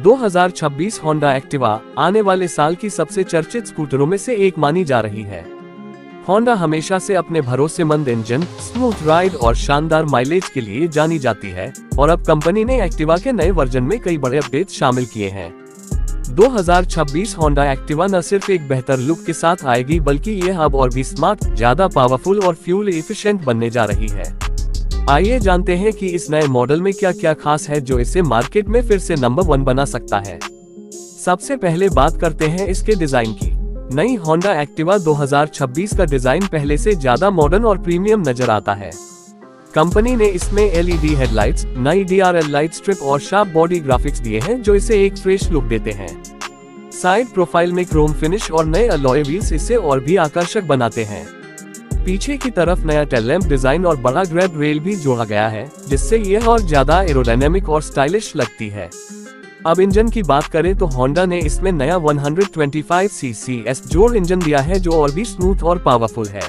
2026 Honda Activa आने वाले साल की सबसे चर्चित स्कूटरों में से एक मानी जा रही है। होंडा हमेशा से अपने भरोसेमंद इंजन, स्मूथ राइड और शानदार माइलेज के लिए जानी जाती है और अब कंपनी ने एक्टिवा के नए वर्जन में कई बड़े अपडेट शामिल किए हैं। 2026 होंडा एक्टिवा न सिर्फ एक बेहतर लुक के साथ आएगी बल्कि यह अब और भी स्मार्ट, ज्यादा पावरफुल और फ्यूल एफिशिएंट बनने जा रही है। आइए जानते हैं कि इस नए मॉडल में क्या क्या खास है जो इसे मार्केट में फिर से नंबर 1 बना सकता है। सबसे पहले बात करते हैं इसके डिजाइन की। नई होंडा एक्टिवा 2026 का डिजाइन पहले से ज्यादा मॉडर्न और प्रीमियम नजर आता है। कंपनी ने इसमें एलईडी हेडलाइट्स, नई डीआरएल लाइट स्ट्रिप और शार्प बॉडी ग्राफिक्स दिए हैं जो इसे एक फ्रेश लुक देते हैं। साइड प्रोफाइल में क्रोम फिनिश और नए अलॉय व्हील्स इसे और भी आकर्षक बनाते हैं। पीछे की तरफ नया टेल लैंप डिजाइन और बड़ा ग्रैब रेल भी जोड़ा गया है जिससे यह और ज्यादा एरोडायनेमिक और स्टाइलिश लगती है। अब इंजन की बात करें तो होंडा ने इसमें नया 125 सीसी जोड़ इंजन दिया है जो और भी स्मूथ और पावरफुल है।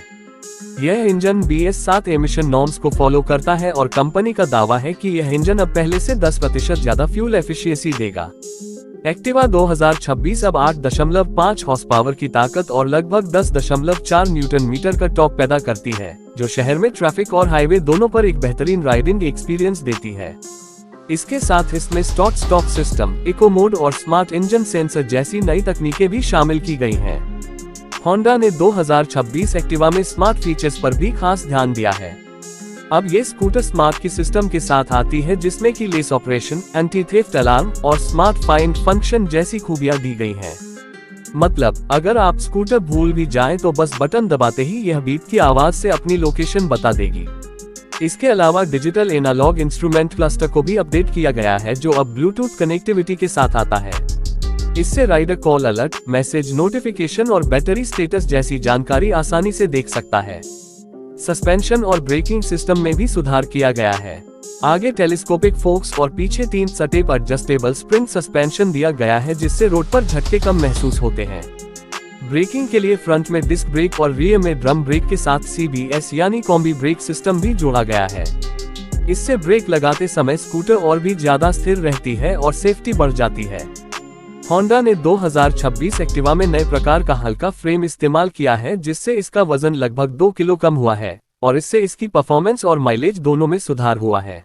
यह इंजन BS7 एमिशन नॉर्म्स को फॉलो करता है और कंपनी का दावा है कि यह इंजन अब पहले से 10% ज्यादा फ्यूल एफिशिएंसी देगा। एक्टिवा 2026 अब 8.5 हॉर्स पावर की ताकत और लगभग 10.4 न्यूटन मीटर का टॉर्क पैदा करती है, जो शहर में ट्रैफिक और हाईवे दोनों पर एक बेहतरीन राइडिंग एक्सपीरियंस देती है। इसके साथ इसमें स्टार्ट सिस्टम, इको मोड और स्मार्ट इंजन सेंसर जैसी नई तकनीकें भी शामिल की गई हैं। होंडा ने 2026 एक्टिवा में स्मार्ट फीचर्स पर भी खास ध्यान दिया है। अब ये स्कूटर स्मार्ट की सिस्टम के साथ आती है जिसमें की less operation, anti theft alarm और स्मार्ट फाइंड फंक्शन जैसी खूबियां दी गई हैं। मतलब अगर आप स्कूटर भूल भी जाएं तो बस बटन दबाते ही यह बीप की आवाज से अपनी लोकेशन बता देगी। इसके अलावा डिजिटल एनालॉग इंस्ट्रूमेंट क्लस्टर को भी अपडेट किया गया है जो अब ब्लूटूथ कनेक्टिविटी के साथ आता है। इससे rider call alert, message notification और बैटरी स्टेटस जैसी जानकारी आसानी से देख सकता है। सस्पेंशन और ब्रेकिंग सिस्टम में भी सुधार किया गया है। आगे टेलीस्कोपिक फोक्स और पीछे 3 स्टेप एडजस्टेबल स्प्रिंग सस्पेंशन दिया गया है जिससे रोड पर झटके कम महसूस होते हैं। ब्रेकिंग के लिए फ्रंट में डिस्क ब्रेक और रियर में ड्रम ब्रेक के साथ CBS यानी कॉम्बी ब्रेक सिस्टम भी जोड़ा गया है। इससे ब्रेक लगाते समय स्कूटर और भी ज्यादा स्थिर रहती है और सेफ्टी बढ़ जाती है। होंडा ने 2026 एक्टिवा में नए प्रकार का हल्का फ्रेम इस्तेमाल किया है जिससे इसका वजन लगभग 2 किलो कम हुआ है और इससे इसकी परफॉर्मेंस और माइलेज दोनों में सुधार हुआ है।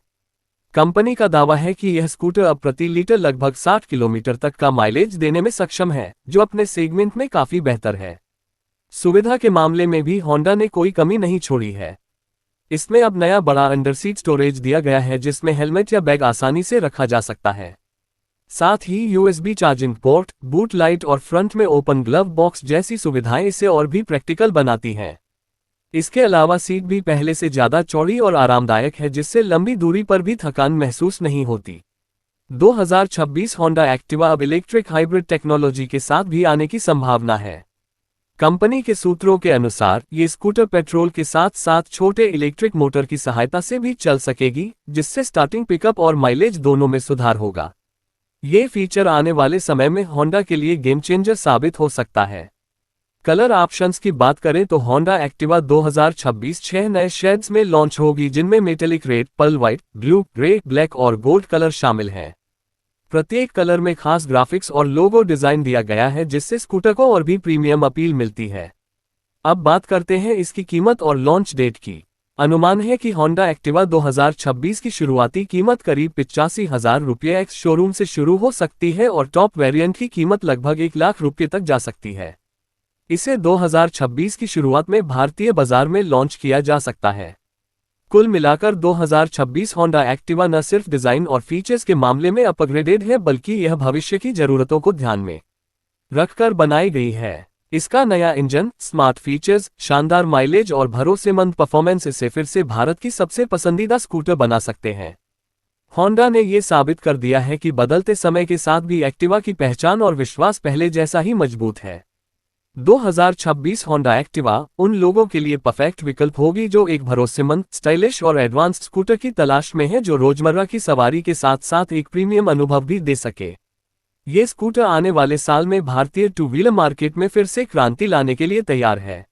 कंपनी का दावा है कि यह स्कूटर अब प्रति लीटर लगभग 60 किलोमीटर तक का माइलेज देने में सक्षम है, जो अपने सेगमेंट में काफी बेहतर है। सुविधा के मामले में भी होंडा ने कोई कमी नहीं छोड़ी है। इसमें अब नया बड़ा अंडर सीट स्टोरेज दिया गया है जिसमें हेलमेट या बैग आसानी से रखा जा सकता है। साथ ही USB charging port, boot light और फ्रंट में ओपन ग्लव बॉक्स जैसी सुविधाएं इसे और भी प्रैक्टिकल बनाती हैं। इसके अलावा सीट भी पहले से ज्यादा चौड़ी और आरामदायक है जिससे लंबी दूरी पर भी थकान महसूस नहीं होती। 2026 होंडा एक्टिवा अब इलेक्ट्रिक हाइब्रिड टेक्नोलॉजी के साथ भी आने की संभावना है। कंपनी के सूत्रों के अनुसार ये स्कूटर पेट्रोल के साथ साथ छोटे इलेक्ट्रिक मोटर की सहायता से भी चल सकेगी, जिससे स्टार्टिंग पिकअप और माइलेज दोनों में सुधार होगा। ये फीचर आने वाले समय में होंडा के लिए गेम चेंजर साबित हो सकता है। कलर ऑप्शंस की बात करें तो होंडा एक्टिवा 2026 6 नए शेड्स में लॉन्च होगी जिनमें metallic red, pearl white, blue, grey, black और गोल्ड कलर शामिल हैं। प्रत्येक कलर में खास ग्राफिक्स और लोगो डिजाइन दिया गया है जिससे स्कूटर को और भी प्रीमियम अपील मिलती है। अब बात करते हैं इसकी कीमत और लॉन्च डेट की। अनुमान है कि होंडा एक्टिवा 2026 की शुरुआती कीमत करीब 85,000 रुपये एक्स शोरूम से शुरू हो सकती है और टॉप वेरिएंट की कीमत लगभग 1 लाख रुपये तक जा सकती है। इसे 2026 की शुरुआत में भारतीय बाजार में लॉन्च किया जा सकता है। कुल मिलाकर 2026 होंडा एक्टिवा न सिर्फ डिजाइन और फीचर्स के मामले में अपग्रेडेड है बल्कि यह भविष्य की जरूरतों को ध्यान में रखकर बनाई गई है। इसका नया इंजन, स्मार्ट फीचर्स, शानदार माइलेज और भरोसेमंद परफॉर्मेंस इसे फिर से भारत की सबसे पसंदीदा स्कूटर बना सकते हैं। होंडा ने ये साबित कर दिया है कि बदलते समय के साथ भी एक्टिवा की पहचान और विश्वास पहले जैसा ही मजबूत है। 2026 होंडा एक्टिवा उन लोगों के लिए परफेक्ट विकल्प होगी जो एक भरोसेमंद, स्टाइलिश और एडवांस्ड स्कूटर की तलाश में है जो रोजमर्रा की सवारी के साथ साथ एक प्रीमियम अनुभव भी दे सके। ये स्कूटर आने वाले साल में भारतीय टू व्हीलर मार्केट में फिर से क्रांति लाने के लिए तैयार है।